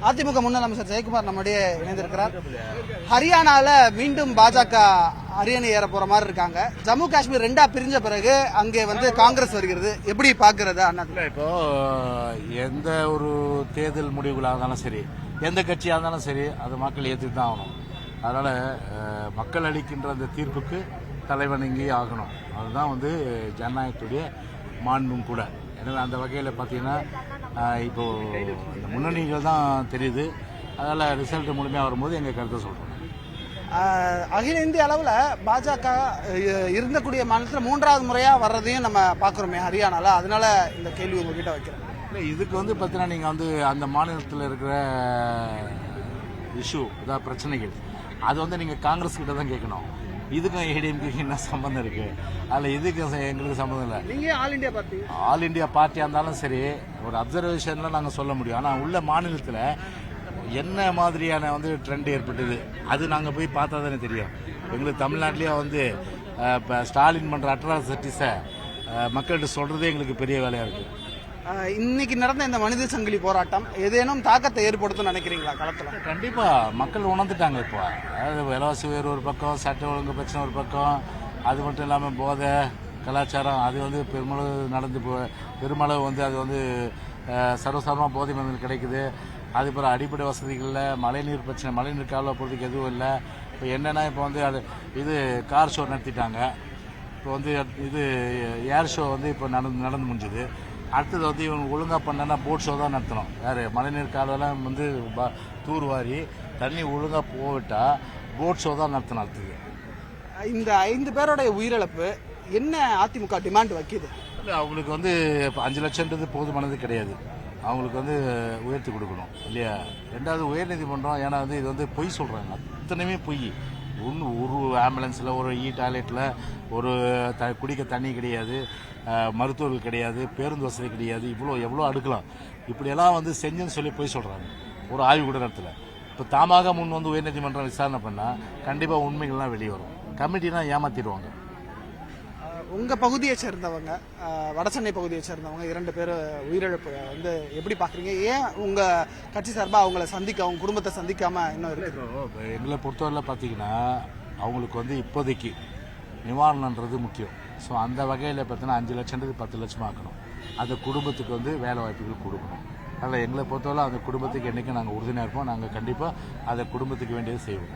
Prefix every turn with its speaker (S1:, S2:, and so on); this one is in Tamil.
S1: அதிமுக முன்னாள் அமைச்சர் ஜெயக்குமார் நம்முடைய இணைந்திருக்கிறார். ஹரியானால மீண்டும் பாஜக அரியணை ஏற போற மாதிரி இருக்காங்க. ஜம்மு காஷ்மீர் ரெண்டா பிரிஞ்ச பிறகு அங்கே காங்கிரஸ் வருகிறது. எப்படி பாக்குறது அண்ணா?
S2: இப்போ எந்த ஒரு தேர்தல் முடிவுகளாக இருந்தாலும் சரி, எந்த கட்சியாக இருந்தாலும் சரி, அது மக்கள் ஏற்றுட்டு தான் ஆகணும். அதனால மக்கள் அளிக்கின்ற அந்த தீர்ப்புக்கு தலைவணங்கி ஆகணும். அதுதான் ஜனநாயகத்துடைய மாண்பும் கூட. எனவே அந்த வகையில் பார்த்தீங்கன்னா இப்போ இந்த முன்னணிகள் தான் தெரியுது. அதனால ரிசல்ட் முழுமையாக வரும்போது எங்கள் கருத்தை சொல்றோம்.
S1: அகில இந்திய அளவில் பாஜக இருந்தக்கூடிய மாநிலத்தில் 3வது முறையா வர்றதையும் நம்ம பாக்குறோமே ஹரியானால. அதனால இந்த கேள்வி உங்ககிட்ட வைக்கிறேன்.
S2: இதுக்கு பார்த்தீங்கன்னா நீங்கள் அந்த மாநிலத்தில் இருக்கிற இஷ்யூ, அதாவது பிரச்சனைகள், அது நீங்கள் காங்கிரஸ் கிட்ட தான் கேட்கணும். இதுக்கும் ஏடிஎம்கே என்ன சம்பந்தம் இருக்கு? அதில் இதுக்கு எங்களுக்கு சம்பந்தம் இல்லை.
S1: நீங்க ஆல்
S2: இந்தியா பார்ட்டியா இருந்தாலும் சரி, ஒரு அப்சர்வேஷன்ல நாங்கள் சொல்ல முடியும். ஆனால் உள்ள மாநிலத்தில் என்ன மாதிரியான ட்ரெண்ட் ஏற்பட்டது அது நாங்கள் போய் பார்த்தா தானே தெரியும். எங்களுக்கு தமிழ்நாட்டிலேயே இப்போ ஸ்டாலின் பண்ற அட்ராசிட்டிஸை மக்கள்கிட்ட சொல்றதே எங்களுக்கு பெரிய வேலையா இருக்கு.
S1: இன்னைக்கு நடந்த இந்த மனித சங்கிலி போராட்டம் ஏதேனும் தாக்கத்தை ஏற்படுத்தும் நினைக்கிறீங்களா களத்துல?
S2: கண்டிப்பா மக்கள் உணர்ந்துட்டாங்க. இப்போ அதாவது விலைவாசி உயர்வு ஒரு பக்கம், சட்ட ஒழுங்கு பிரச்சனை ஒரு பக்கம், அது மட்டும் இல்லாமல் போதை கலாச்சாரம் அது பெருமளவு அது சர்வசாதாரணமாக போதை மருந்துகள் கிடைக்குது. அது பிற அடிப்படை வசதிகளில் மழைநீர் பிரச்சனை, மழைநீர் கால்வா போகிறதுக்கு எதுவும் இல்லை. இப்போ என்னன்னா இப்போ இது கார் ஷோ நடத்திட்டாங்க. இப்போ இது ஏர் ஷோ இப்போ நடந்து முடிஞ்சுது. அடுத்தது இவங்க ஒழுங்காக பண்ணனா போட் ஷோ தான் நடத்தணும். யார் மழைநீர் காலெல்லாம் தூர்வாரி தண்ணி ஒழுங்காக போவிட்டா போட் ஷோ தான் நடத்தணும். அடுத்தது
S1: இந்த 5 பேரோட உயிரிழப்பு என்ன அதிமுக டிமாண்ட் வைக்கிது?
S2: அவங்களுக்கு 5 லட்சம்ன்றது போதுமானது கிடையாது. அவங்களுக்கு உயர்த்தி கொடுக்கணும் இல்லையா? ரெண்டாவது உயர்நீதிமன்றம், ஏன்னா இது பொய் சொல்றாங்க, அத்தனையுமே பொய். ஒரு ஆம்புலன்ஸில், ஒரு டாய்லெட்டில், ஒரு குடிக்க தண்ணி கிடையாது, மருத்துவர்கள் கிடையாது, பேருந்து வசதி கிடையாது. எவ்வளோ அடுக்கலாம். இப்படியெல்லாம் செஞ்சுன்னு சொல்லி போய் சொல்கிறாங்க ஒரு ஆய்வு கூட இடத்துல. இப்போ தாமாக முன் உயர்நீதிமன்றம் விசாரணை பண்ணால் கண்டிப்பாக உண்மைகள்லாம் வெளியே வரும். கமிட்டினா ஏமாத்திடுவாங்க.
S1: உங்க பகுதியை சேர்ந்தவங்க, வடசென்னை பகுதியை சேர்ந்தவங்க 2 பேர் உயிரிழப்பு எப்படி பாக்குறீங்க? ஏன் உங்க கட்சி சார்பா அவங்கள சந்திக்க, அவங்க குடும்பத்தை சந்திக்காம இன்னும் இருக்கு?
S2: எங்களை பொறுத்தவரையில் பார்த்தீங்கன்னா அவங்களுக்கு இப்போதைக்கு நிவாரணன்றது முக்கியம். ஸோ அந்த வகையில் பார்த்தீங்கன்னா 5 லட்சம்ன்றது 10 லட்சமாக ஆக்கணும். அந்த குடும்பத்துக்கு வேலை வாய்ப்புகள் கொடுக்கணும். அதில் எங்களை பொறுத்தவரை அந்த குடும்பத்துக்கு என்றைக்கும் நாங்கள் உறுதுணையாக இருப்போம். நாங்கள் கண்டிப்பாக அதை குடும்பத்துக்கு வேண்டியது செய்வோம்.